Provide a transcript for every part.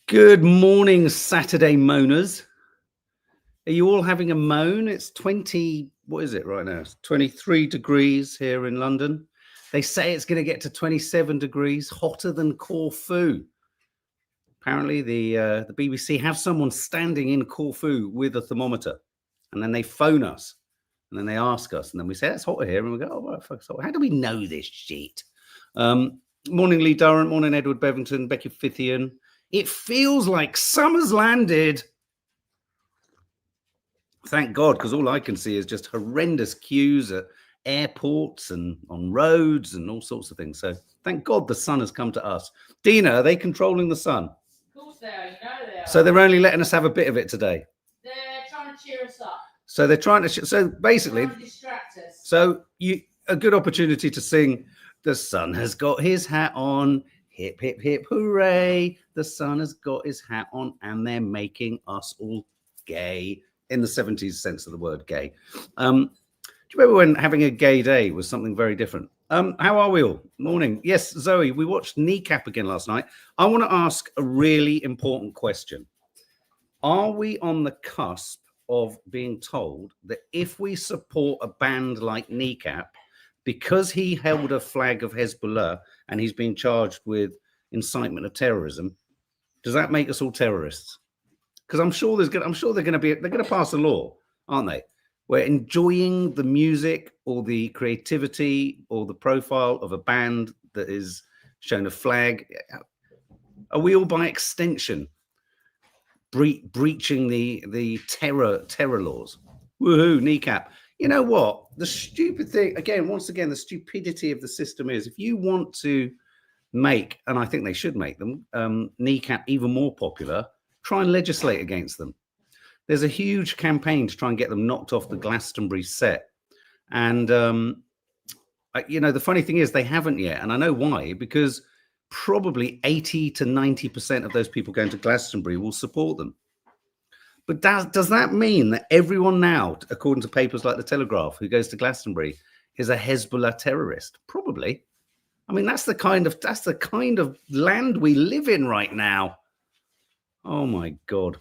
Good morning, Saturday moaners. Are you all having a moan? It's 20, what is it right now? It's 23 degrees here in London. They say it's going to get to 27 degrees, hotter than Corfu. Apparently the BBC have someone standing in Corfu with a thermometer, and then they phone us, and then they ask us, and then we say, it's hotter here, and we go, oh, well, fuck, so how do we know this shit? Morning, Lee Durrant. Morning, Edward Bevington, Becky Fithian. It feels like summer's landed. Thank God, because all I can see is just horrendous queues at airports and on roads and all sorts of things. So thank God the sun has come to us. Dina, are they controlling the sun? Of course they are. You know they are. So they're only letting us have a bit of it today. They're trying to cheer us up. So they're trying to. So basically, distract us. So a good opportunity to sing. The sun has got his hat on. Hip, hip, hip, hooray. The sun has got his hat on, and they're making us all gay in the 70s sense of the word gay. Do you remember when having a gay day was something very different? How are we all? Morning. Yes, Zoe, we watched Kneecap again last night. I want to ask a really important question. Are we on the cusp of being told that if we support a band like Kneecap, because he held a flag of Hezbollah and he's been charged with incitement of terrorism, does that make us all terrorists? Because I'm sure they're going to pass a law, aren't they? Where enjoying the music or the creativity or the profile of a band that is shown a flag, are we all by extension breaching the terror laws? Woohoo, Kneecap. You know what? The stupid thing, once again, the stupidity of the system is if you want to make, and I think they should make them, Kneecap even more popular, try and legislate against them. There's a huge campaign to try and get them knocked off the Glastonbury set. And, the funny thing is they haven't yet. And I know why, because probably 80 to 90% of those people going to Glastonbury will support them. But does that mean that everyone now, according to papers like The Telegraph, who goes to Glastonbury is a Hezbollah terrorist? Probably. I mean, that's the kind of land we live in right now. Oh my God.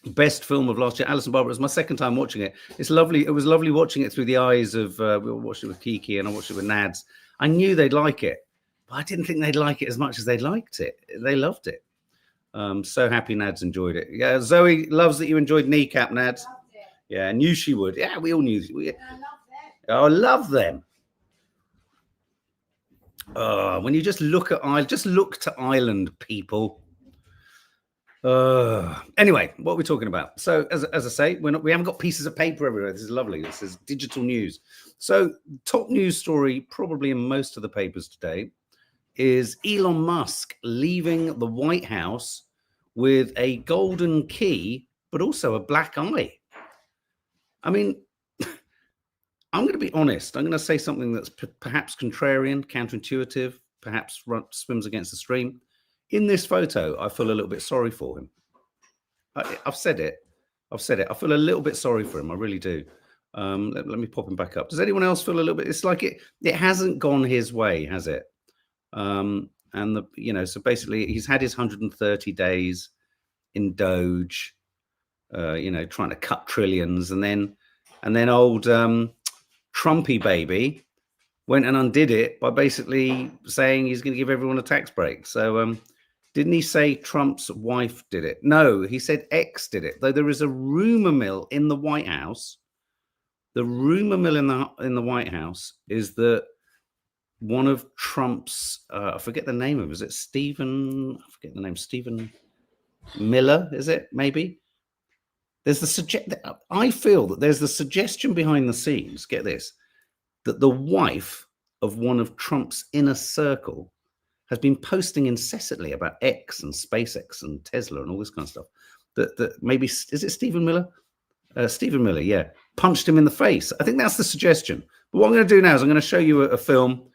Best film of last year, Alison Barber. It was my second time watching it. It's lovely. It was lovely watching it through the eyes of, we watched it with Kiki and I watched it with Nads. I knew they'd like it, but I didn't think they'd like it as much as they liked it. They loved it. So happy Nads enjoyed it. Yeah, Zoe loves that you enjoyed Kneecap, Nads. Yeah, I knew she would. Yeah, we all knew. I love them. When you just look at Ireland, just look to Ireland, people. Anyway, what are we talking about? So, as I say, we haven't got pieces of paper everywhere. This is lovely. This is digital news. So, top news story, probably in most of the papers today, is Elon Musk leaving the White House with a golden key, but also a black eye. I mean, I'm going to be honest. I'm going to say something that's perhaps contrarian, counterintuitive, perhaps swims against the stream. In this photo, I feel a little bit sorry for him. I've said it. I feel a little bit sorry for him. I really do. Let me pop him back up. Does anyone else feel a little bit? It's like it hasn't gone his way, has it? So basically he's had his 130 days in Doge, trying to cut trillions, and then old Trumpy baby went and undid it by basically saying he's going to give everyone a tax break. So didn't he say Trump's wife did it? No, he said X did it. Though there is a rumor mill in the White House. The rumor mill in the White House is that one of Trump's, I forget the name of it. Is it Stephen? I forget the name. Stephen Miller, is it? Maybe. I feel that there's the suggestion behind the scenes, get this, that the wife of one of Trump's inner circle has been posting incessantly about X and SpaceX and Tesla and all this kind of stuff. That maybe, is it Stephen Miller? Stephen Miller, yeah, punched him in the face. I think that's the suggestion. But what I'm going to do now is I'm going to show you a film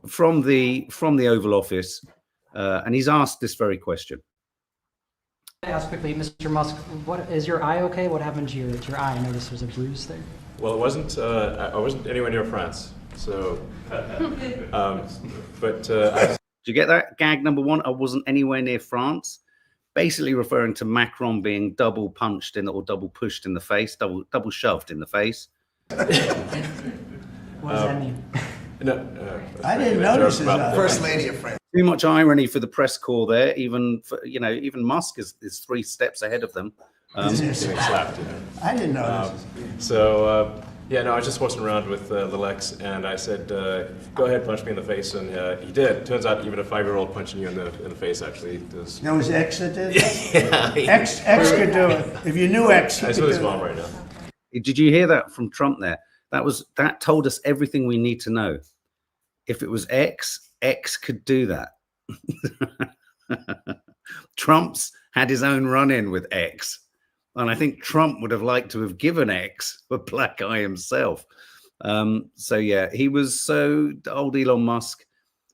from the Oval Office, and he's asked this very question. Ask quickly, Mr. Musk, what is your eye okay? What happened to your eye? I noticed there was a bruise there. Well, it wasn't. I wasn't anywhere near France, so. Did you get that? Gag number one. I wasn't anywhere near France. basically referring to Macron being double punched in or double pushed in the face, double shoved in the face. What does that mean? No, I didn't notice his First lady of France. Too much irony for the press corps there. Even for, even Musk is 3 steps ahead of them. getting slapped. I didn't notice. Yeah, no, I was just walking around with little X, and I said, "Go ahead, punch me in the face," and he did. Turns out, even a 5-year-old punching you in the face actually does. That was X that did it? Yeah, X could do it. If you knew X, you I could saw his do mom it. right now. Did you hear that from Trump there? That told us everything we need to know. If it was X could do that. Trump's had his own run-in with X. And I think Trump would have liked to have given X for Black Eye himself. So yeah, he was old Elon Musk,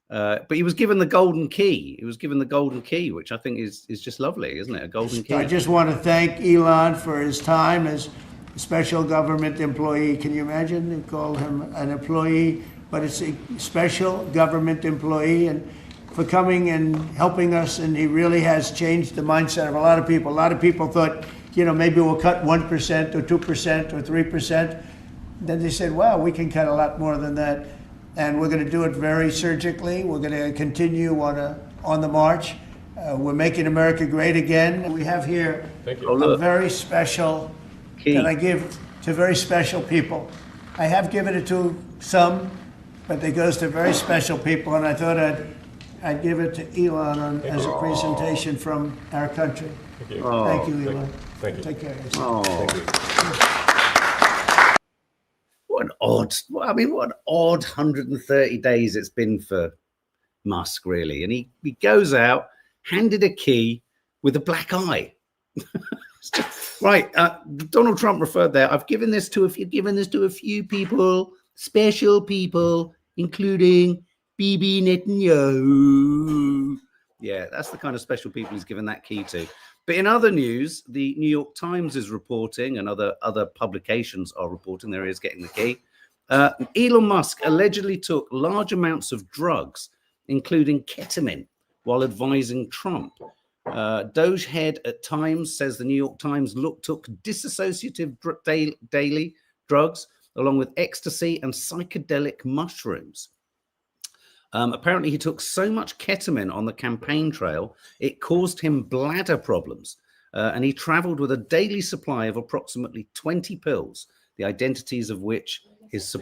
but he was given the golden key. He was given the golden key, which I think is just lovely, isn't it? A golden key. I just want to thank Elon for his time as a special government employee. Can you imagine? They call him an employee, but it's a special government employee, and for coming and helping us. And he really has changed the mindset of a lot of people. A lot of people thought, maybe we'll cut 1% or 2% or 3%. Then they said, wow, we can cut a lot more than that. And we're going to do it very surgically. We're going to continue on the march. We're making America great again. We have here a very special key that I give to very special people. I have given it to some, but it goes to very special people. And I thought I'd give it to Elon as a presentation from our country. Thank you. Thank you, Elon. Thank you. Take care of yourself. Thank you. What an odd 130 days it's been for Musk, really. And he goes out, handed a key with a black eye. Right. Donald Trump referred there. I've given this to a few people, special people, including Bibi Netanyahu. Yeah, that's the kind of special people he's given that key to. But in other news, the New York Times is reporting, and other publications are reporting, there he is getting the key. Elon Musk allegedly took large amounts of drugs, including ketamine, while advising Trump. Doge head at Times says the New York Times took dissociative daily drugs, along with ecstasy and psychedelic mushrooms. Apparently, he took so much ketamine on the campaign trail, it caused him bladder problems. And he traveled with a daily supply of approximately 20 pills, the identities of which his...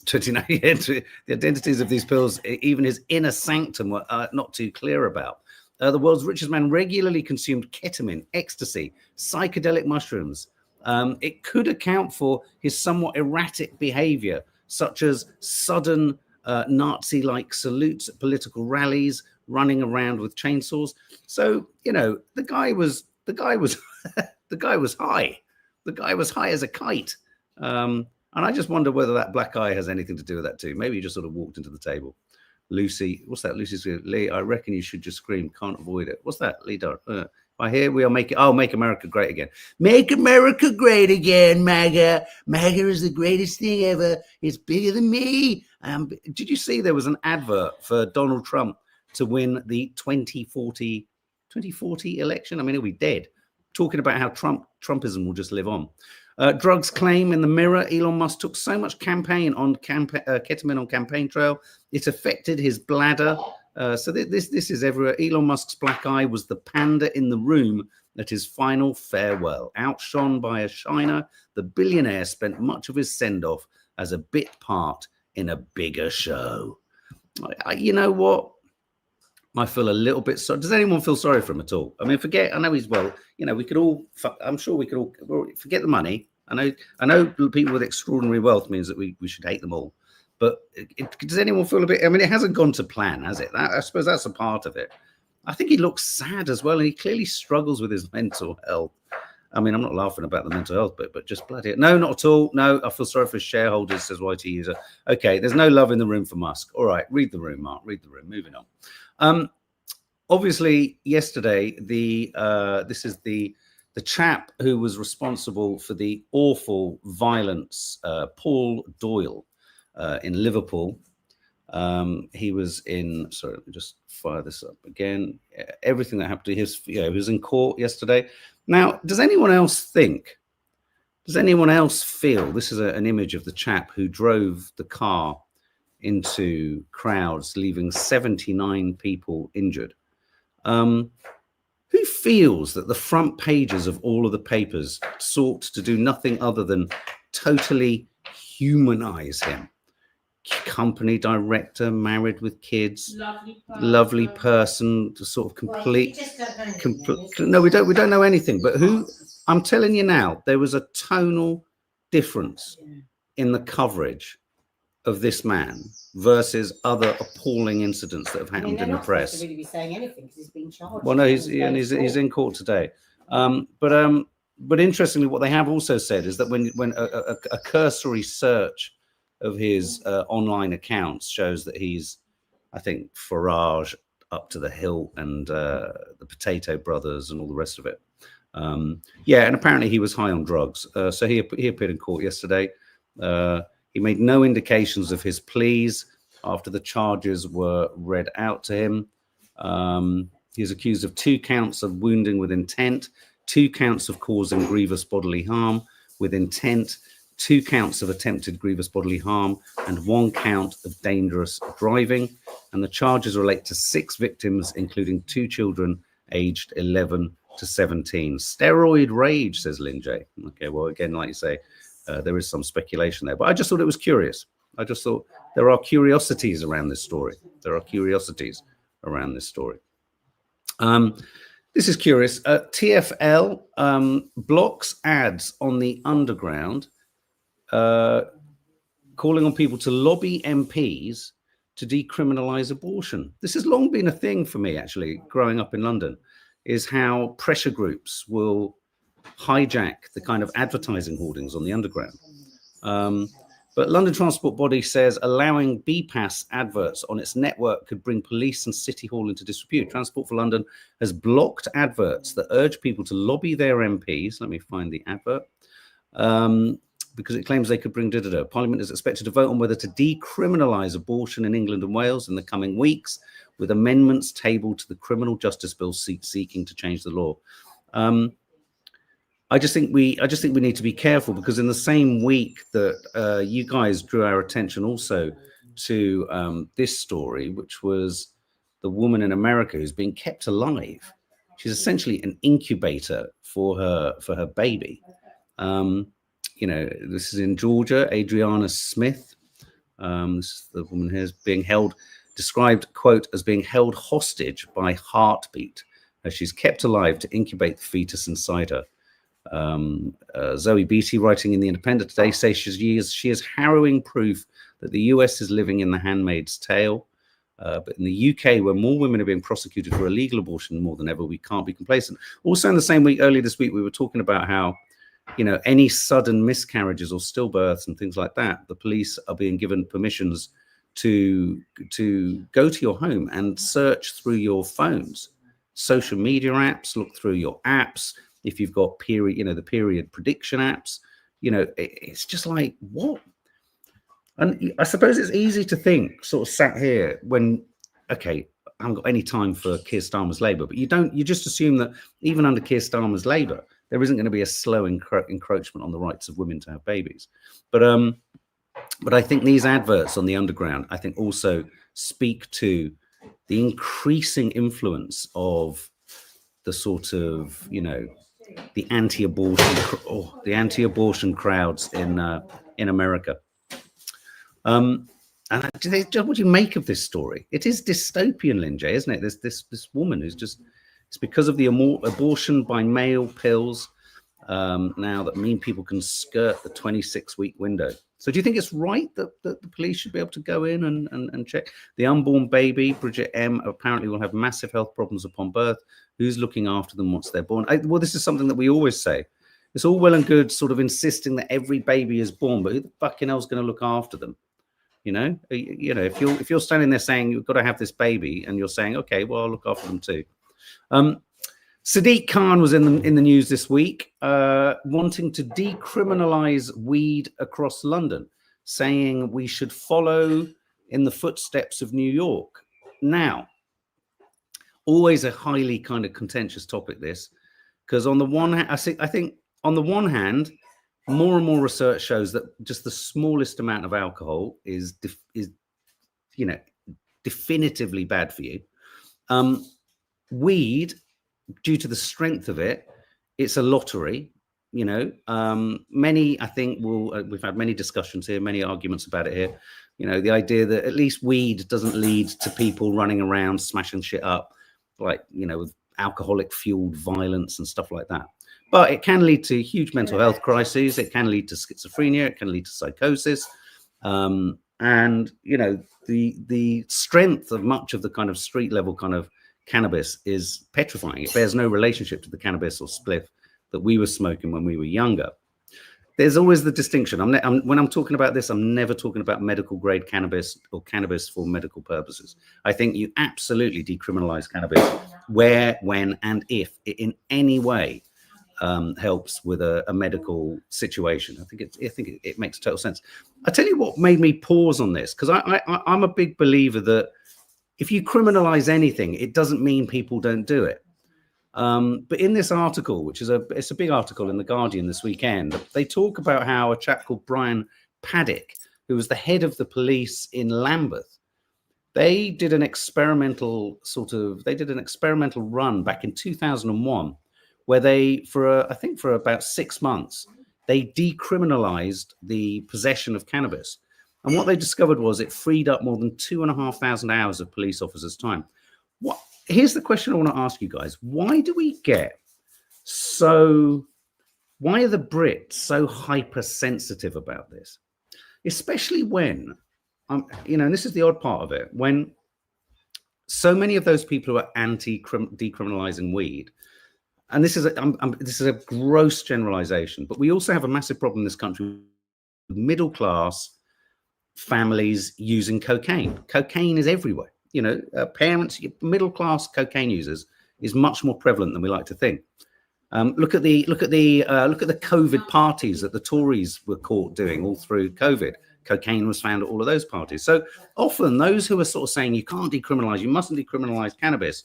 29, the identities of these pills, even his inner sanctum, were not too clear about. The world's richest man regularly consumed ketamine, ecstasy, psychedelic mushrooms. It could account for his somewhat erratic behavior, such as sudden Nazi-like salutes at political rallies, running around with chainsaws. So, the guy was the guy was high. The guy was high as a kite. And I just wonder whether that black eye has anything to do with that too. Maybe he just sort of walked into the table. Lucy, what's that? Lucy's going, Lee, I reckon you should just scream. Can't avoid it. What's that? Lee Dar. I hear we are make America great again. Make America great again, MAGA. MAGA is the greatest thing ever. It's bigger than me. Did you see there was an advert for Donald Trump to win the 2040 election? I mean, he'll be dead. Talking about how Trumpism will just live on. Drugs claim in the Mirror, Elon Musk took so much ketamine on campaign trail, it affected his bladder. So this is everywhere. Elon Musk's black eye was the panda in the room at his final farewell. Outshone by a shiner, the billionaire spent much of his send-off as a bit part in a bigger show. You know what? I feel a little bit sorry. Does anyone feel sorry for him at all? I mean, I know he's we could all, I'm sure we could all forget the money. I know people with extraordinary wealth means that we should hate them all. But does anyone feel a bit, I mean, it hasn't gone to plan, has it? I suppose that's a part of it. I think he looks sad as well. And he clearly struggles with his mental health. I mean, I'm not laughing about the mental health bit, but just bloody, no, not at all. No, I feel sorry for his shareholders, says YT user. Okay, there's no love in the room for Musk. All right, read the room, Mark, read the room. Moving on. Obviously, yesterday, this is the chap who was responsible for the awful violence, Paul Doyle, in Liverpool. He was in. Sorry, let me just fire this up again. Everything that happened to his, he was in court yesterday. Now, does anyone else think? Does anyone else feel this is an image of the chap who drove the car into crowds, leaving 79 people injured? Who feels that the front pages of all of the papers sought to do nothing other than totally humanize him? Company director, married with kids, lovely person, sort of complete. No, we don't know anything. But who? I'm telling you now, there was a tonal difference in the coverage of this man versus other appalling incidents that have happened in the press. Really be saying anything because he's been charged. Well, no, he's in court today. But interestingly, what they have also said is that when a cursory search of his online accounts shows that he's, I think, Farage up to the hilt and the Potato Brothers and all the rest of it. And apparently he was high on drugs. So he appeared in court yesterday. He made no indications of his pleas after the charges were read out to him. He is accused of 2 counts of wounding with intent, 2 counts of causing grievous bodily harm with intent, 2 counts of attempted grievous bodily harm, and 1 count of dangerous driving. And the charges relate to 6 victims, including 2 children aged 11 to 17. Steroid rage, says Lin J. Okay, well, again, like you say, there is some speculation there. But I just thought it was curious. I just thought there are curiosities around this story. This is curious. TfL blocks ads on the underground calling on people to lobby MPs to decriminalize abortion. This has long been a thing for me, actually, growing up in London, is how pressure groups will hijack the kind of advertising hoardings on the underground. But London Transport Body says allowing BPAS adverts on its network could bring police and City Hall into disrepute. Transport for London has blocked adverts that urge people to lobby their MPs. Let me find the advert. Because it claims they could bring Parliament is expected to vote on whether to decriminalise abortion in England and Wales in the coming weeks, with amendments tabled to the Criminal Justice Bill seeking to change the law. I just think we need to be careful, because in the same week that you guys drew our attention also to this story, which was the woman in America who's being kept alive. She's essentially an incubator for her baby. This is in Georgia. Adriana Smith, this is the woman here, is being held, described, quote, as being held hostage by heartbeat as she's kept alive to incubate the fetus inside her. Zoe Beatty, writing in The Independent today, says she is harrowing proof that the US is living in The Handmaid's Tale. But in the UK, where more women are being prosecuted for illegal abortion more than ever, we can't be complacent. Also, in the same week, earlier this week, we were talking about how, any sudden miscarriages or stillbirths and things like that, the police are being given permissions to go to your home and search through your phones, social media apps, look through your apps. If you've got period, the period prediction apps, it's just like, what? And I suppose it's easy to think, sort of sat here when, okay, I haven't got any time for Keir Starmer's Labour, but you just assume that even under Keir Starmer's Labour, there isn't going to be a slow encroachment on the rights of women to have babies. But I think these adverts on the underground, I think, also speak to the increasing influence of the sort of, the anti-abortion crowds in America. And what do you make of this story? It is dystopian, Lin J, isn't it? There's this woman who's just, it's because of the abortion by mail pills now that mean people can skirt the 26-week window. So do you think it's right that the police should be able to go in and check? The unborn baby, Bridget M, apparently will have massive health problems upon birth. Who's looking after them once they're born? Well, this is something that we always say. It's all well and good sort of insisting that every baby is born, but who the fucking hell's going to look after them? If you're standing there saying you've got to have this baby, and you're saying, okay, well, I'll look after them too. Sadiq Khan was in the news this week, wanting to decriminalize weed across London, saying we should follow in the footsteps of New York. Now, always a highly kind of contentious topic, this, because on the one hand, I think on the one hand, more and more research shows that just the smallest amount of alcohol is definitively bad for you. Weed, due to the strength of it, it's a lottery. Many, I think, we've had many discussions here, many arguments about it here. The idea that at least weed doesn't lead to people running around smashing shit up, like, with alcoholic fueled violence and stuff like that. But it can lead to huge mental health crises. It can lead to schizophrenia. It can lead to psychosis. And, the strength of much of the kind of street level kind of cannabis is petrifying. It bears no relationship to the cannabis or spliff that we were smoking when we were younger. There's always the distinction. When I'm talking about this, I'm never talking about medical grade cannabis or cannabis for medical purposes. I think you absolutely decriminalize cannabis where, when, and if it in any way helps with a medical situation. I think it makes total sense. I tell you what made me pause on this, because I'm a big believer that if you criminalize anything, it doesn't mean people don't do it. But in this article, which is it's a big article in The Guardian this weekend, they talk about how a chap called Brian Paddock, who was the head of the police in Lambeth, they did an experimental run back in 2001, where they, for about 6 months, they decriminalized the possession of cannabis. And what they discovered was it freed up more than 2,500 hours of police officers' time. Here's the question I want to ask you guys. Why are the Brits so hypersensitive about this? Especially when, and this is the odd part of it, when so many of those people who are anti-decriminalizing weed, and this is a gross generalization, but we also have a massive problem in this country with middle class families using cocaine. Cocaine is everywhere. Parents, middle class cocaine users is much more prevalent than we like to think. Look at the COVID parties that the Tories were caught doing all through COVID. Cocaine was found at all of those parties. So often those who are sort of saying you can't decriminalize, you mustn't decriminalize cannabis,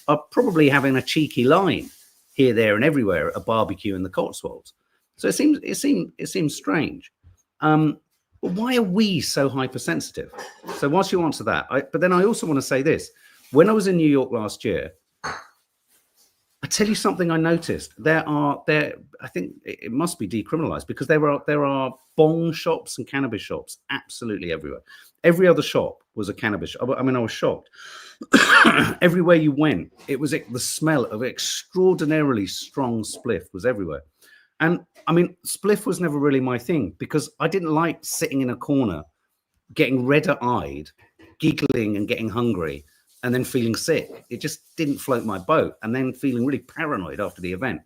are probably having a cheeky line here, there, and everywhere at a barbecue in the Cotswolds. So it seems strange. But why are we so hypersensitive? So whilst you answer that, but then I also want to say this. When I was in New York last year, I tell you something I noticed. I think it must be decriminalized, because there are bong shops and cannabis shops absolutely everywhere. Every other shop was a cannabis shop. I mean, I was shocked. Everywhere you went, the smell of extraordinarily strong spliff was everywhere. And I mean, spliff was never really my thing, because I didn't like sitting in a corner, getting red-eyed, giggling and getting hungry, and then feeling sick. It just didn't float my boat, and then feeling really paranoid after the event.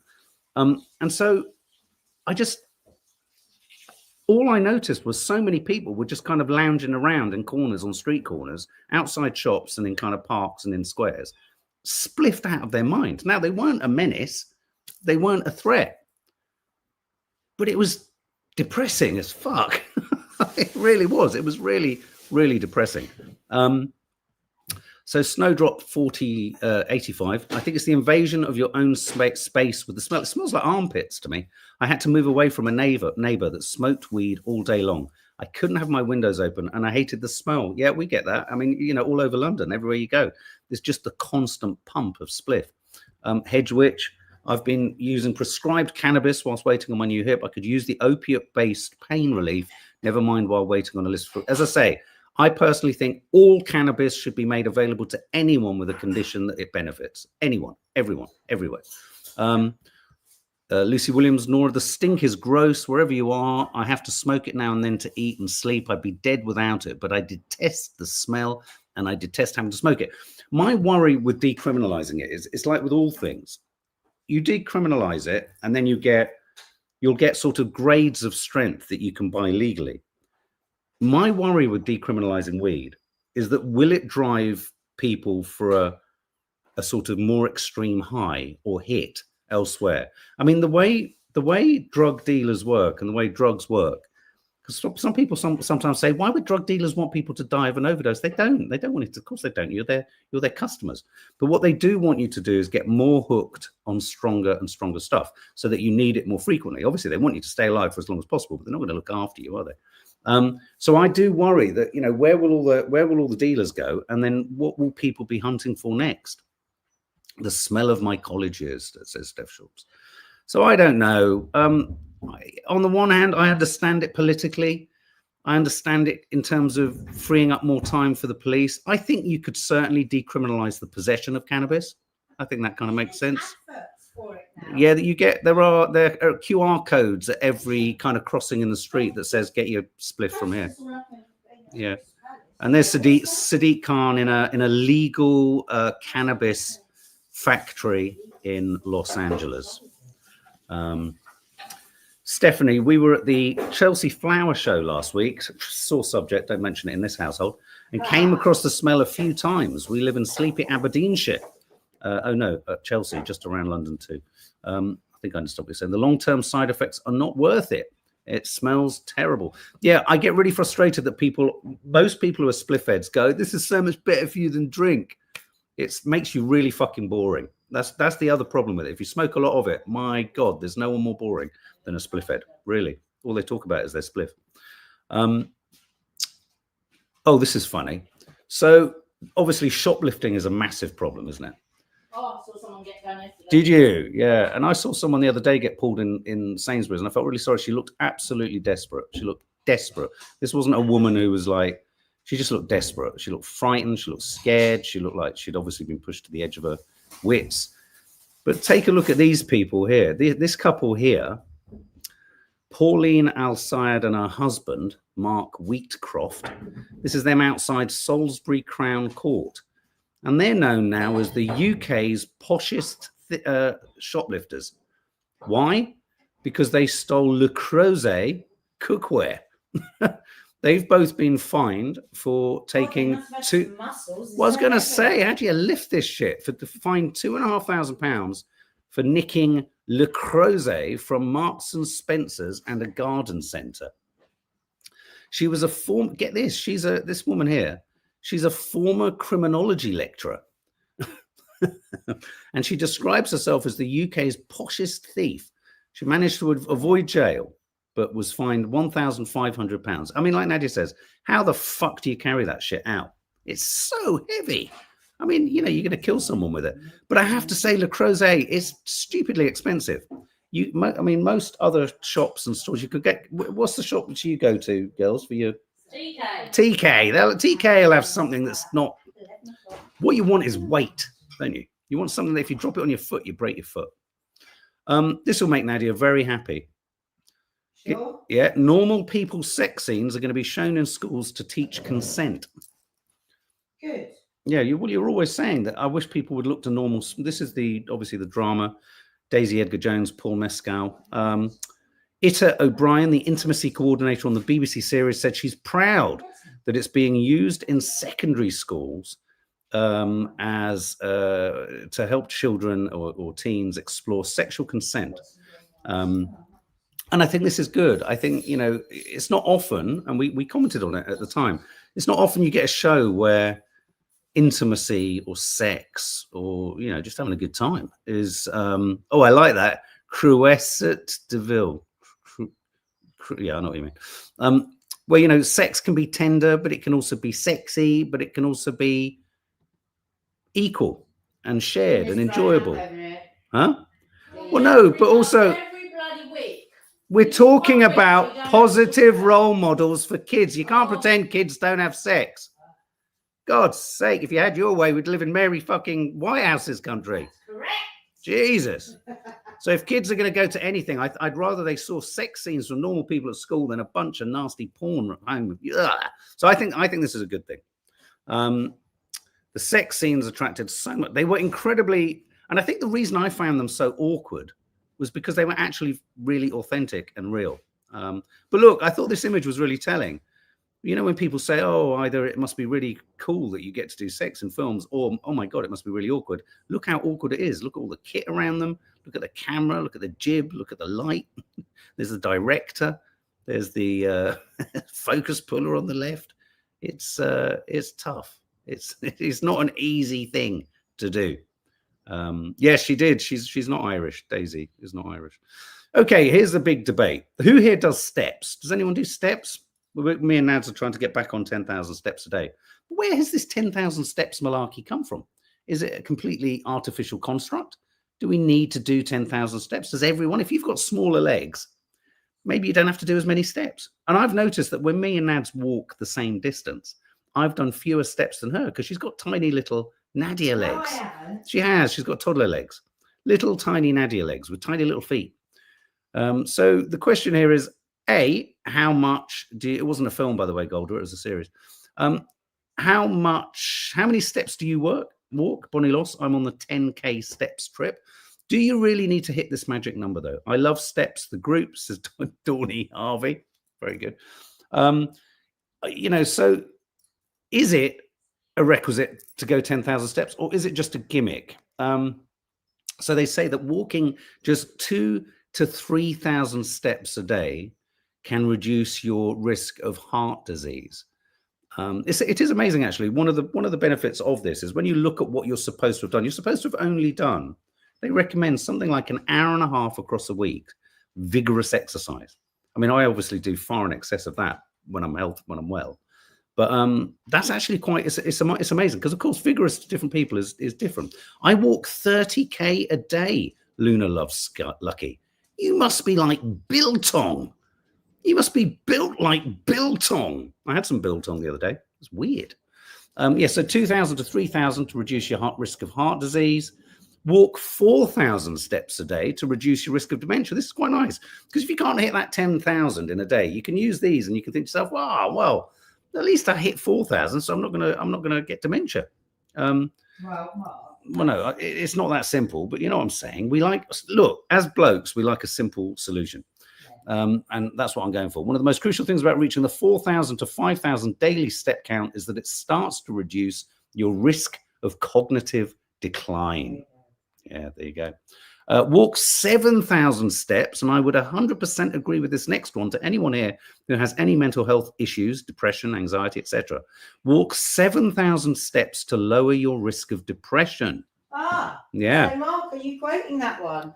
And so all I noticed was so many people were just kind of lounging around in corners, on street corners, outside shops, and in kind of parks and in squares, spliffed out of their mind. Now, they weren't a menace. They weren't a threat. But it was depressing as fuck. It really was. It was really, really depressing. So Snowdrop 4085. I think it's the invasion of your own space with the smell. It smells like armpits to me. I had to move away from a neighbor that smoked weed all day long. I couldn't have my windows open, and I hated the smell. Yeah, we get that. I mean, all over London, everywhere you go, there's just the constant pump of spliff. Hedge Witch. I've been using prescribed cannabis whilst waiting on my new hip. I could use the opiate-based pain relief, never mind while waiting on a list. As I say, I personally think all cannabis should be made available to anyone with a condition that it benefits. Anyone, everyone, everywhere. Lucy Williams, Nora, the stink is gross wherever you are. I have to smoke it now and then to eat and sleep. I'd be dead without it, but I detest the smell and I detest having to smoke it. My worry with decriminalizing it is, it's like with all things. You decriminalize it, and then you'll get sort of grades of strength that you can buy legally. My worry with decriminalizing weed is that will it drive people for a sort of more extreme high or hit elsewhere? I mean, the way drug dealers work and the way drugs work, Because some people sometimes say, why would drug dealers want people to die of an overdose? They don't. They don't want it to. Of course they don't. You're their customers. But what they do want you to do is get more hooked on stronger and stronger stuff so that you need it more frequently. Obviously, they want you to stay alive for as long as possible, but they're not going to look after you, are they? So I do worry that, where will all the dealers go? And then what will people be hunting for next? The smell of my college years, says Steph Schultz. So I don't know. On the one hand, I understand it politically. I understand it in terms of freeing up more time for the police. I think you could certainly decriminalize the possession of cannabis. I think that kind of makes sense. Yeah, that there are QR codes at every kind of crossing in the street that says "Get your spliff from here." Yeah, and there's Sadiq Khan in a legal cannabis factory in Los Angeles. Stephanie, we were at the Chelsea Flower Show last week. Sore subject, don't mention it in this household, and came across the smell a few times. We live in sleepy Aberdeenshire. Chelsea, just around London too. I think I understand what you're saying. The long-term side effects are not worth it. It smells terrible. Yeah, I get really frustrated that most people who are spliff heads go, this is so much better for you than drink. It makes you really fucking boring. That's the other problem with it. If you smoke a lot of it, my God, there's no one more boring than a spliff head, really. All they talk about is their spliff. Oh, this is funny. So obviously shoplifting is a massive problem, isn't it? Oh, I saw someone get done yesterday. Did you? Yeah. And I saw someone the other day get pulled in Sainsbury's, and I felt really sorry. She looked absolutely desperate. She looked desperate. This wasn't a woman who was like, she just looked desperate. She looked frightened. She looked scared. She looked like she'd obviously been pushed to the edge of her wits. But take a look at these people here. This couple here, Pauline Al-Sayed and her husband, Mark Wheatcroft. This is them outside Salisbury Crown Court. And they're known now as the UK's poshest shoplifters. Why? Because they stole Le Creuset cookware. They've both been fined for taking two. Well, I was going to say, how do you lift this shit? For the fine £2,500 for nicking Le Creuset from Marks and Spencer's and a garden centre. She was get this, this woman here. She's a former criminology lecturer. And she describes herself as the UK's poshest thief. She managed to avoid jail, but was fined £1,500. I mean, like Nadia says, how the fuck do you carry that shit out? It's so heavy. I mean, you're going to kill someone with it. But I have to say, Le Creuset is stupidly expensive. Most other shops and stores you could get. What's the shop that you go to, girls, for your TK? TK will have something that's not. What you want is weight, don't you? You want something that if you drop it on your foot, you break your foot. This will make Nadia very happy. Sure. Yeah, normal people's sex scenes are going to be shown in schools to teach consent. Good. Yeah, you're always saying that. I wish people would look to normal. This is obviously the drama. Daisy Edgar Jones, Paul Mescal. Ita O'Brien, the intimacy coordinator on the BBC series, said she's proud that it's being used in secondary schools as to help children or teens explore sexual consent. And I think this is good. I think, it's not often, and we commented on it at the time, it's not often you get a show where intimacy or sex or, just having a good time is, I like that. Cruesset de Ville. Yeah, I know what you mean. Where, sex can be tender, but it can also be sexy, but it can also be equal and shared and enjoyable. Huh? Well, no, but also Every bloody week. we're talking about positive role models for kids. You can't pretend kids don't have sex. God's sake, if you had your way, we'd live in Mary fucking Whitehouse's country. Correct. Jesus. So if kids are going to go to anything, I'd rather they saw sex scenes from normal people at school than a bunch of nasty porn at home. So I think this is a good thing. The sex scenes attracted so much. They were incredibly, and I think the reason I found them so awkward was because they were actually really authentic and real. But look, I thought this image was really telling. When people say, either it must be really cool that you get to do sex in films, or, oh my God, it must be really awkward. Look how awkward it is. Look at all the kit around them. Look at the camera. Look at the jib. Look at the light. There's the director. There's the focus puller on the left. It's tough. It's not an easy thing to do. Yes, she did. She's not Irish. Daisy is not Irish. Okay, here's the big debate. Who here does steps? Does anyone do steps? Me and Nads are trying to get back on 10,000 steps a day. Where has this 10,000 steps malarkey come from? Is it a completely artificial construct? Do we need to do 10,000 steps? Does everyone, if you've got smaller legs, maybe you don't have to do as many steps? And I've noticed that when me and Nads walk the same distance, I've done fewer steps than her because she's got tiny little Nadia legs. No, I haven't. She has. She's got toddler legs, little tiny Nadia legs with tiny little feet. So the question here is, A, how much do you, it wasn't a film, by the way, Golder, it was a series. How many steps do you walk? Bonnie Loss, I'm on the 10K steps trip. Do you really need to hit this magic number, though? I love steps, the group, says Dawny Harvey. Very good. You know, so is it a requisite to go 10,000 steps, or is it just a gimmick? So they say that walking just 2,000 to 3,000 steps a day can reduce your risk of heart disease. It is amazing, actually. One of the benefits of this is when you look at what you're supposed to have done, you're supposed to have only done, they recommend something like an hour and a half across a week, vigorous exercise. I mean, I obviously do far in excess of that when I'm well. But that's actually quite, it's amazing because, of course, vigorous to different people is different. I walk 30K a day, Luna loves Lucky. You must be like biltong. You must be built like biltong. I had some biltong the other day. It's weird. Yeah, so 2,000 to 3,000 to reduce your risk of heart disease. Walk 4,000 steps a day to reduce your risk of dementia. This is quite nice because if you can't hit that 10,000 in a day, you can use these and you can think to yourself, wow, well, at least I hit 4,000, so I'm not gonna get dementia. Well, no, it's not that simple, but you know what I'm saying. Look, as blokes, we like a simple solution. And that's what I'm going for. One of the most crucial things about reaching the 4,000 to 5,000 daily step count is that it starts to reduce your risk of cognitive decline. Yeah, there you go. Walk 7,000 steps, and I would 100% agree with this next one to anyone here who has any mental health issues, depression, anxiety, etc. Walk 7,000 steps to lower your risk of depression. Yeah. So Mark, are you quoting that one?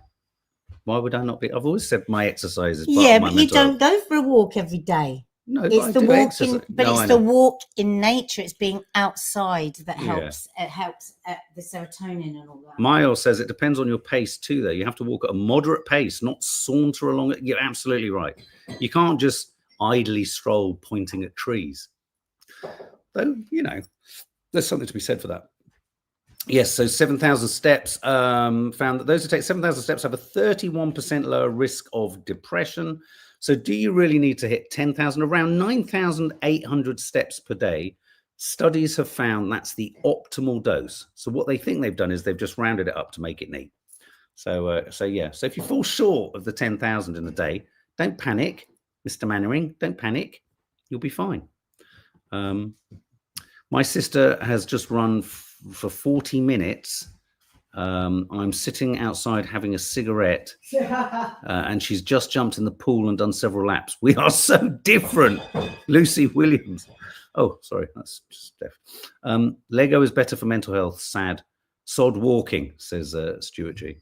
Why would I not be? I've always said my exercise is part Yeah, of my but you mental health. don't go for a walk every day. No, but It's I the do walk exercise. in, but No, I it's the know. walk in nature. It's being outside that Yeah. helps. It helps the serotonin and all that. Miles says it depends on your pace too, though. You have to walk at a moderate pace, not saunter along it. You're absolutely right. You can't just idly stroll pointing at trees. Though, you know, there's something to be said for that. Yes, so 7,000 steps, found that those who take 7,000 steps have a 31% lower risk of depression. So do you really need to hit 10,000? Around 9,800 steps per day. Studies have found that's the optimal dose. So what they think they've done is they've just rounded it up to make it neat. So yeah. So if you fall short of the 10,000 in a day, don't panic, Mr. Mannering. Don't panic. You'll be fine. My sister has just run for 40 minutes. I'm sitting outside having a cigarette, and she's just jumped in the pool and done several laps. We are so different. Lucy Williams. Oh, sorry, that's Steph. Lego is better for mental health. Sad. Sod walking, says Stuart G.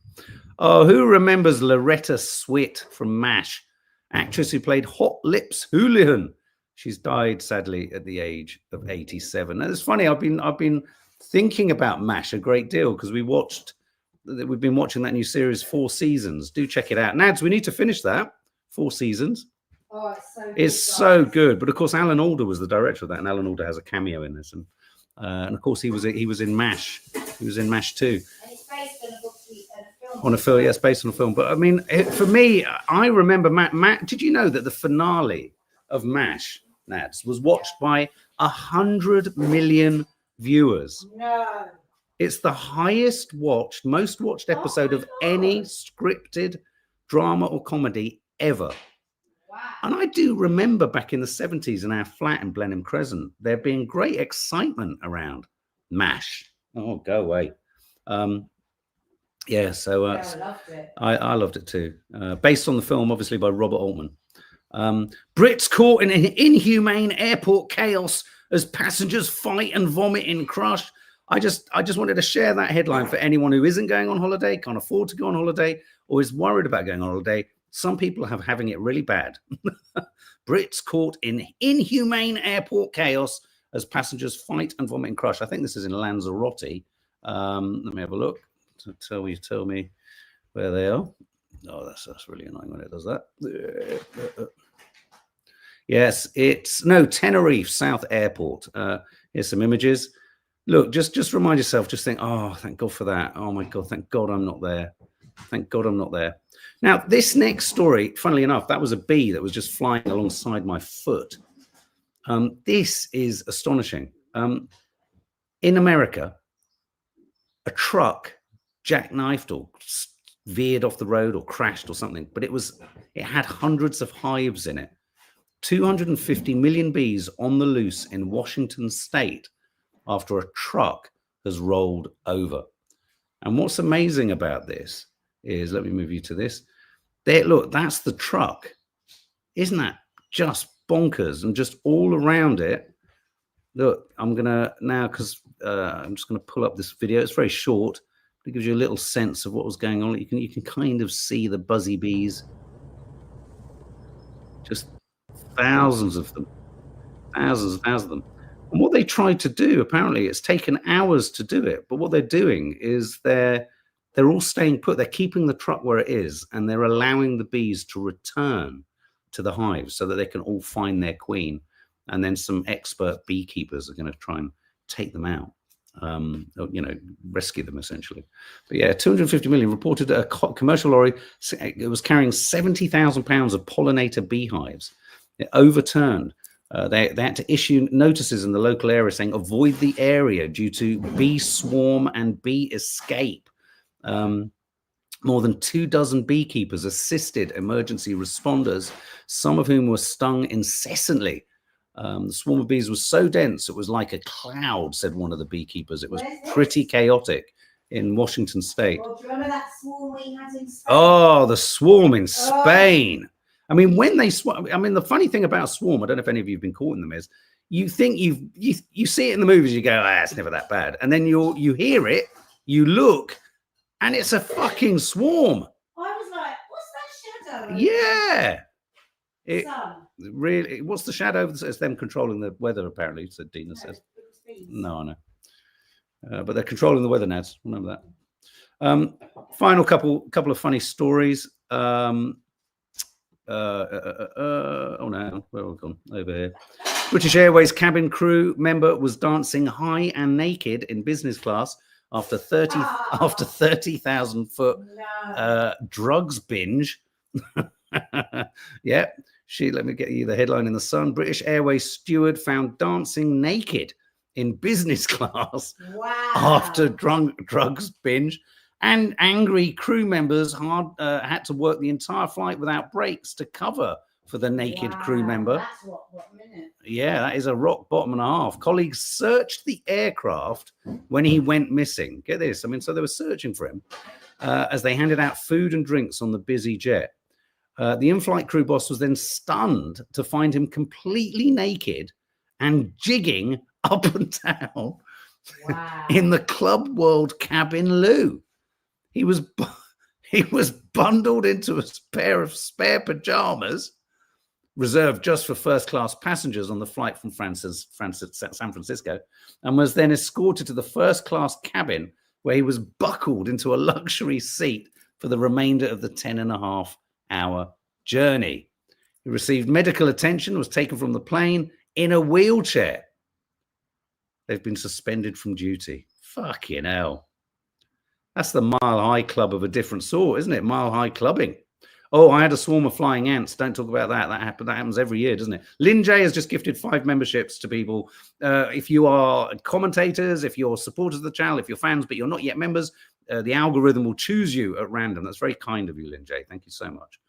Oh, who remembers Loretta Swit from MASH? Actress who played Hot Lips Houlihan. She's died, sadly, at the age of 87. And it's funny, I've been thinking about MASH a great deal because we've been watching that new series, 4 seasons. Do check it out. Nads, we need to finish that. 4 seasons. Oh, it's so good. It's so good. But of course, Alan Alda was the director of that, and Alan Alda has a cameo in this. And of course, he was in MASH. He was in MASH too. And it's based on a book and a film. On a film, yes, based on a film. But I mean, for me, I remember Matt. Did you know that the finale of MASH, Nads, was watched by 100 million viewers? No. It's the most watched episode of any scripted drama or comedy ever. Wow. And I do remember back in the 70s in our flat in Blenheim Crescent, there being great excitement around MASH. Oh, go away. Yeah, so I loved it. I loved it too. Based on the film, obviously, by Robert Altman. Brits caught in inhumane airport chaos as passengers fight and vomit in crush. I just wanted to share that headline for anyone who isn't going on holiday, can't afford to go on holiday, or is worried about going on holiday. Some people are having it really bad. Brits caught in inhumane airport chaos as passengers fight and vomit and crush. I think this is in Lanzarote. Let me have a look. Tell me where they are. Oh, that's really annoying when it does that. Yes, it's Tenerife South Airport. Here's some images. Look, just remind yourself, just think, oh, thank God for that. Oh my God, thank God I'm not there. Thank God I'm not there. Now, this next story, funnily enough, that was a bee that was just flying alongside my foot. This is astonishing. In America, a truck jackknifed or veered off the road or crashed or something, but it had hundreds of hives in it. 250 million bees on the loose in Washington state after a truck has rolled over. And what's amazing about this is, let me move you to this. There, look, that's the truck. Isn't that just bonkers? And just all around it, look, I'm gonna now, because I'm just gonna pull up this video. It's very short. It gives you a little sense of what was going on. You can kind of see the buzzy bees. Just thousands of them. Thousands of them. And what they tried to do, apparently, it's taken hours to do it. But what they're doing is they're all staying put. They're keeping the truck where it is, and they're allowing the bees to return to the hives so that they can all find their queen. And then some expert beekeepers are going to try and take them out, rescue them essentially. But yeah, 250 million reported a commercial lorry. It was carrying 70,000 pounds of pollinator beehives. It overturned. They had to issue notices in the local area saying avoid the area due to bee swarm and bee escape. More than 24 beekeepers assisted emergency responders, some of whom were stung incessantly. The swarm of bees was so dense it was like a cloud, said one of the beekeepers. It was pretty chaotic in Washington state. Well, do you remember that swarm we had in Spain? Oh, the swarm in Spain. I mean, when they swarm, I mean, the funny thing about swarm, I don't know if any of you have been caught in them, is you think you see it in the movies, you go, it's never that bad. And then you hear it, you look, and it's a fucking swarm. I was like, what's that shadow? Yeah. Sun. Really, what's the shadow? It's them controlling the weather, apparently, so Dina says. No, I know. But they're controlling the weather, Nads. Remember that. Final couple of funny stories. Oh no, where have we gone? Over here. British Airways cabin crew member was dancing high and naked in business class after 30,000 foot drugs binge. Yeah, let me get you the headline in the Sun. British Airways steward found dancing naked in business class after drugs binge. And angry crew members had to work the entire flight without breaks to cover for the naked crew member. That's what minute. Yeah, that is a rock bottom and a half. Colleagues searched the aircraft when he went missing. Get this. I mean, so they were searching for him as they handed out food and drinks on the busy jet. The in-flight crew boss was then stunned to find him completely naked and jigging up and down in the Club World cabin loo. He was bundled into a pair of spare pajamas reserved just for first-class passengers on the flight from San Francisco, and was then escorted to the first-class cabin where he was buckled into a luxury seat for the remainder of the 10.5-hour journey. He received medical attention, was taken from the plane in a wheelchair. They've been suspended from duty. Fucking hell. That's the Mile High Club of a different sort, isn't it? Mile High clubbing. Oh, I had a swarm of flying ants. Don't talk about that. That happens every year, doesn't it? Lynn J has just gifted 5 memberships to people. If you are commentators, if you're supporters of the channel, if you're fans, but you're not yet members, the algorithm will choose you at random. That's very kind of you, Lynn J. Thank you so much.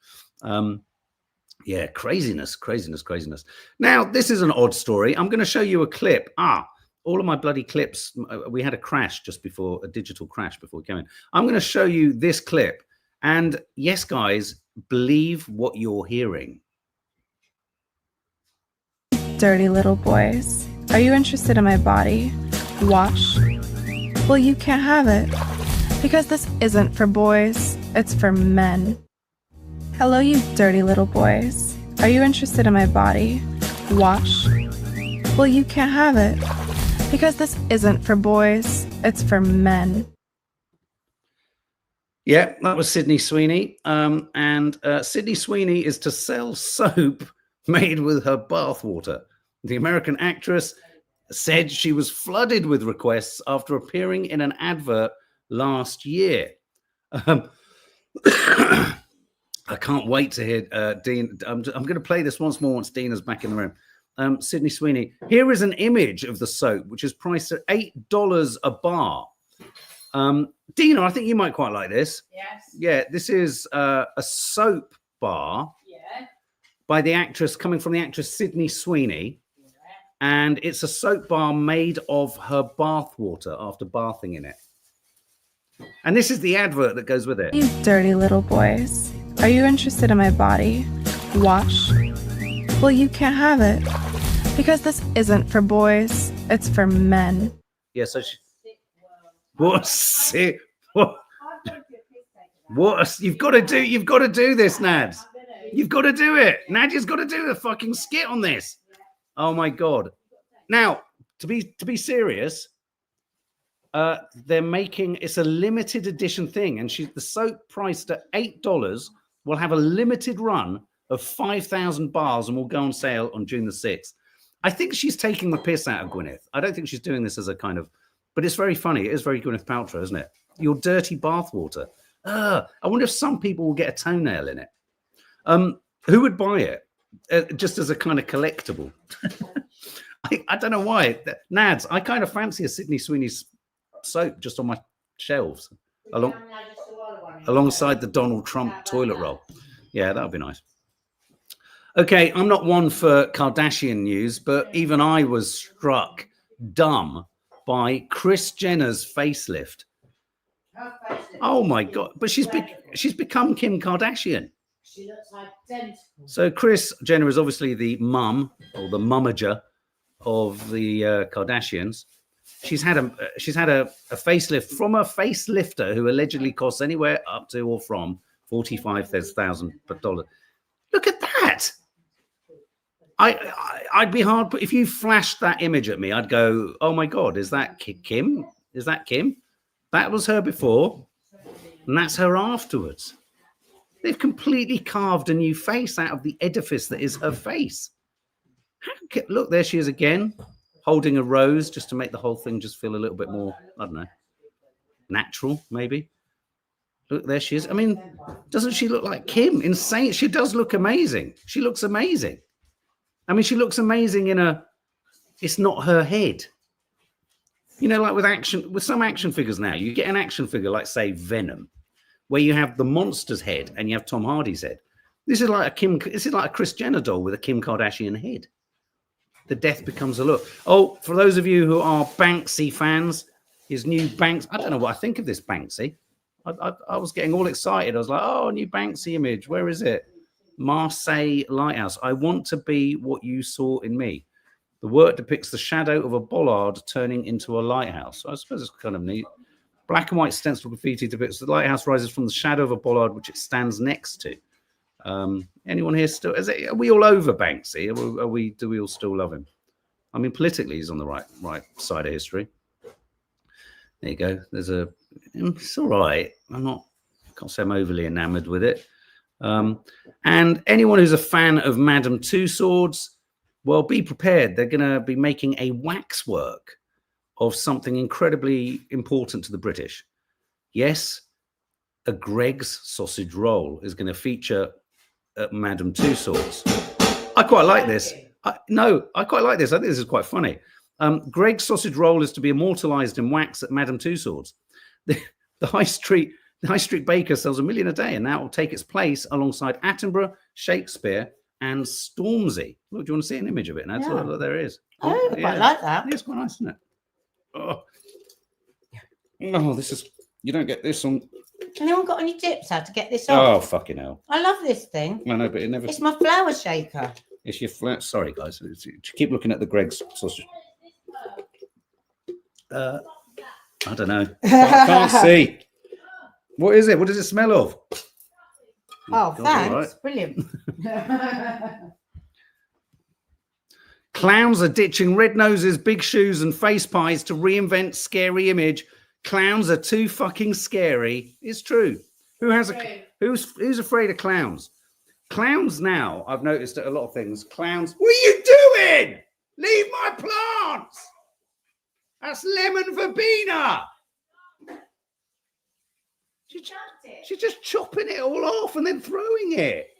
Yeah, craziness. Now, this is an odd story. I'm going to show you a clip. All of my bloody clips, we had a crash just before, a digital crash before we came in. I'm going to show you this clip. And yes, guys, believe what you're hearing. dirty little boys. Are you interested in my body? Wash? Well, you can't have it. Because this isn't for boys, it's for men. Hello, you dirty little boys. Are you interested in my body? Wash? Well, you can't have it. Because this isn't for boys, it's for men. Yeah, that was Sydney Sweeney. Sydney Sweeney is to sell soap made with her bathwater. The American actress said she was flooded with requests after appearing in an advert last year. I can't wait to hear Dean. I'm going to play this once more once Dina's back in the room. Sydney Sweeney. Here is an image of the soap, which is priced at $8 a bar. Dina, I think you might quite like this. Yes. Yeah, this is a soap bar Yeah. by the actress, coming from the actress Sydney Sweeney. And it's a soap bar made of her bath water after bathing in it. And this is the advert that goes with it. You dirty little boys. Are you interested in my body? Wash? Well, you can't have it. Because this isn't for boys, it's for men. Yeah, so she... What's it? What? You've got to do this, Nads. You've got to do it. Nadia's got to do the fucking skit on this. Oh my God. Now, to be serious, they're making it's a limited edition thing, and the soap priced at $8 will have a limited run of 5,000 bars and will go on sale on June the 6th. I think she's taking the piss out of Gwyneth. I don't think she's doing this as a kind of, but it's very funny. It is very Gwyneth Paltrow, isn't it? Your dirty bathwater. I wonder if some people will get a toenail in it. Who would buy it? Just as a kind of collectible. I don't know why. Nads, I kind of fancy a Sydney Sweeney's soap just on my shelves alongside the Donald Trump toilet roll. Yeah, that would be nice. Okay, I'm not one for Kardashian news, but even I was struck dumb by Kris Jenner's facelift. Oh my God! But she's become Kim Kardashian. She looks identical. So Kris Jenner is obviously the mum or the mummager of the Kardashians. She's had a facelift from a facelifter who allegedly costs anywhere up to or from $45,000. Look at that. I'd be hard, but if you flashed that image at me, I'd go, oh my God, is that Kim? Is that Kim? That was her before, and that's her afterwards. They've completely carved a new face out of the edifice that is her face. Look, there she is again, holding a rose just to make the whole thing just feel a little bit more, I don't know, natural, maybe. Look, there she is. I mean, doesn't she look like Kim? Insane. She does look amazing. She looks amazing. I mean, she looks amazing it's not her head. You know, like with some action figures now, you get an action figure like, say, Venom, where you have the monster's head and you have Tom Hardy's head. This is like a Kris Jenner doll with a Kim Kardashian head. The death becomes a look. Oh, for those of you who are Banksy fans, his new Banks. I don't know what I think of this Banksy. I was getting all excited. I was like, oh, new Banksy image. Where is it? Marseille Lighthouse. I want to be what you saw in me. The work depicts the shadow of a bollard turning into a lighthouse. So I suppose it's kind of neat. Black and white stencil graffiti depicts the lighthouse rises from the shadow of a bollard which it stands next to. Anyone here still? Are we all over Banksy? Do we all still love him? I mean, politically, he's on the right side of history. There you go. It's all right. I can't say I'm overly enamored with it. And anyone who's a fan of Madame Tussauds, well, be prepared. They're going to be making a waxwork of something incredibly important to the British. Yes, a Greg's sausage roll is going to feature at Madame Tussauds. I quite like this. I quite like this. I think this is quite funny. Greg's sausage roll is to be immortalized in wax at Madame Tussauds. The high street baker sells 1 million a day, and that will take its place alongside Attenborough, Shakespeare, and Stormzy. Look, do you want to see an image of it? Now, Yeah. look, there it is. Oh, I quite like that. Yeah, it's quite nice, isn't it? Oh, this is. You don't get this on. Anyone got any tips how to get this Oh, off? fucking hell! I love this thing. I know, but it never. It's my flower shaker. It's your flat. Sorry, guys. Keep looking at the Greg's sausage. I don't know. I can't see. What is it? What does it smell of? Oh, God, thanks. all right. Brilliant. Clowns are ditching red noses, big shoes, and face pies to reinvent scary image. Clowns are too fucking scary. It's true. Who's afraid of clowns? Clowns now, I've noticed that a lot of things. Clowns, what are you doing? Leave my plants. That's lemon verbena. She's just chopping it all off and then throwing it.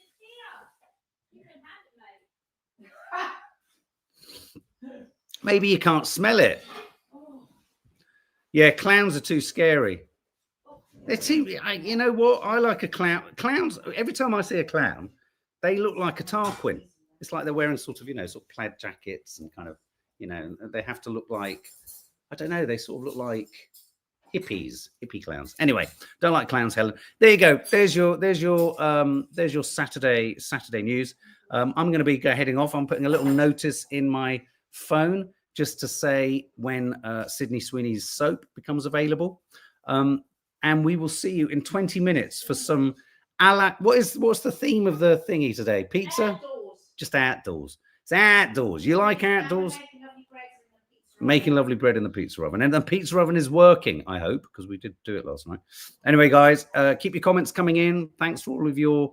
Maybe you can't smell it. Yeah, clowns are too scary. They're too, you know what? I like a clown. Clowns, every time I see a clown, they look like a Tarquin. It's like they're wearing sort of, sort of plaid jackets and kind of, they have to look like, I don't know, they sort of look like hippie clowns. Anyway, don't like clowns, Helen. There you go. There's your Saturday news. I'm going to be heading off. I'm putting a little notice in my phone just to say when Sydney Sweeney's soap becomes available. And we will see you in 20 minutes for some what's the theme of the thingy today? Pizza? Outdoors. Just outdoors. It's outdoors. You like outdoors? Making lovely bread in the pizza oven. And the pizza oven is working, I hope, because we did do it last night. Anyway, guys, keep your comments coming in. Thanks for all of your